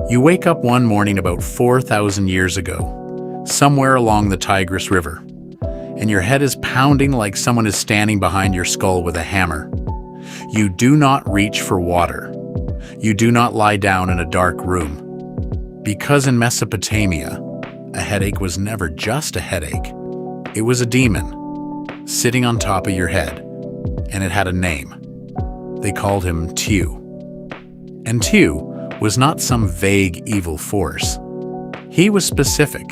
You wake up one morning about 4,000 years ago, somewhere along the Tigris River, and your head is pounding like someone is standing behind your skull with a hammer. You do not reach for water. You do not lie down in a dark room. Because in Mesopotamia, a headache was never just a headache. It was a demon sitting on top of your head, and it had a name. They called him Tiw. And Tiw was not some vague evil force. He was specific.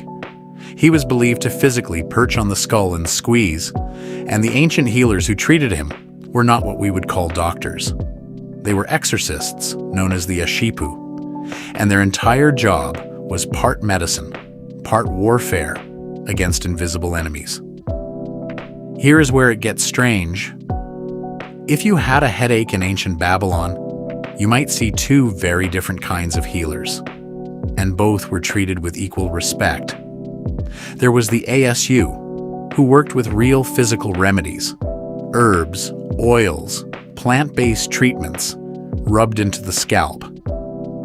He was believed to physically perch on the skull and squeeze, and the ancient healers who treated him were not what we would call doctors. They were exorcists, known as the Ashipu, and their entire job was part medicine, part warfare against invisible enemies. Here is where it gets strange. If you had a headache in ancient Babylon, you might see two very different kinds of healers, and both were treated with equal respect. There was the ASU, who worked with real physical remedies, herbs, oils, plant-based treatments rubbed into the scalp.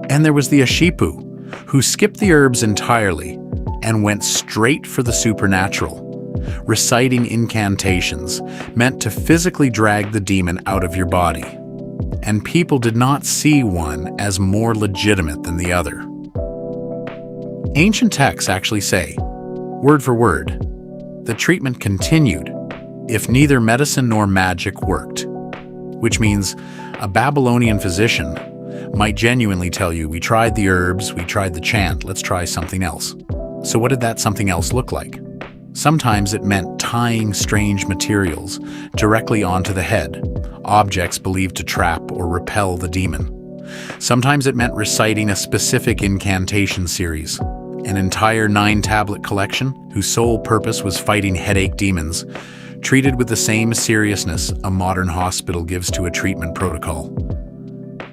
And there was the Ashipu, who skipped the herbs entirely and went straight for the supernatural, reciting incantations meant to physically drag the demon out of your body. And people did not see one as more legitimate than the other. Ancient texts actually say, word for word, the treatment continued if neither medicine nor magic worked, which means a Babylonian physician might genuinely tell you, we tried the herbs, we tried the chant, let's try something else. So what did that something else look like? Sometimes it meant tying strange materials directly onto the head, objects believed to trap or repel the demon. Sometimes it meant reciting a specific incantation series, an entire 9-tablet collection whose sole purpose was fighting headache demons, treated with the same seriousness a modern hospital gives to a treatment protocol.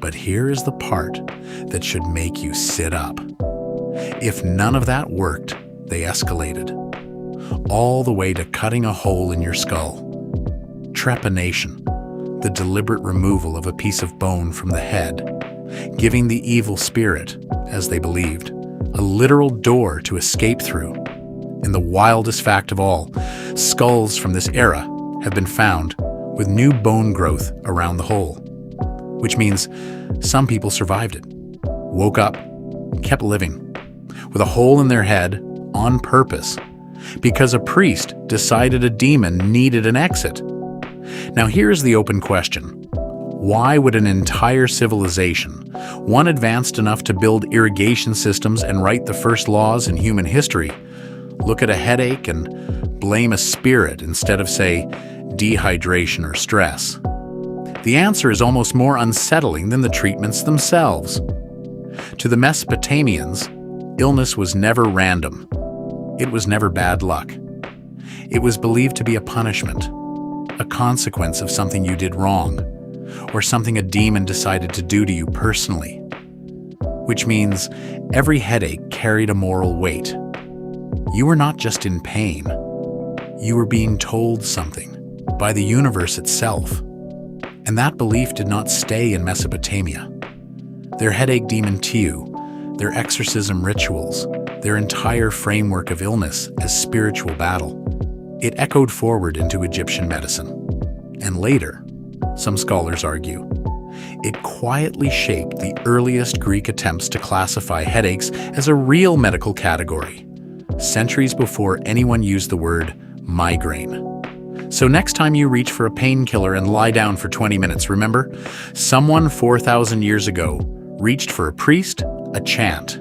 But here is the part that should make you sit up. If none of that worked, they escalated, all the way to cutting a hole in your skull. Trepanation, the deliberate removal of a piece of bone from the head, giving the evil spirit, as they believed, a literal door to escape through. And the wildest fact of all, skulls from this era have been found with new bone growth around the hole, which means some people survived it, woke up, kept living, with a hole in their head on purpose, because a priest decided a demon needed an exit. Now here's the open question. Why would an entire civilization, one advanced enough to build irrigation systems and write the first laws in human history, look at a headache and blame a spirit instead of, say, dehydration or stress? The answer is almost more unsettling than the treatments themselves. To the Mesopotamians, illness was never random. It was never bad luck. It was believed to be a punishment, a consequence of something you did wrong, or something a demon decided to do to you personally. Which means every headache carried a moral weight. You were not just in pain. You were being told something by the universe itself. And that belief did not stay in Mesopotamia. Their headache demon Tiw, their exorcism rituals, their entire framework of illness as spiritual battle, it echoed forward into Egyptian medicine. And later, some scholars argue, it quietly shaped the earliest Greek attempts to classify headaches as a real medical category, centuries before anyone used the word migraine. So next time you reach for a painkiller and lie down for 20 minutes, remember, someone 4,000 years ago reached for a priest, a chant,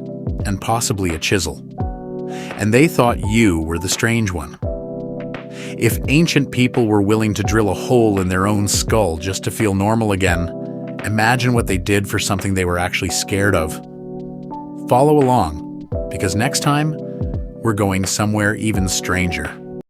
and possibly a chisel. And they thought you were the strange one. If ancient people were willing to drill a hole in their own skull just to feel normal again, imagine what they did for something they were actually scared of. Follow along, because next time, we're going somewhere even stranger.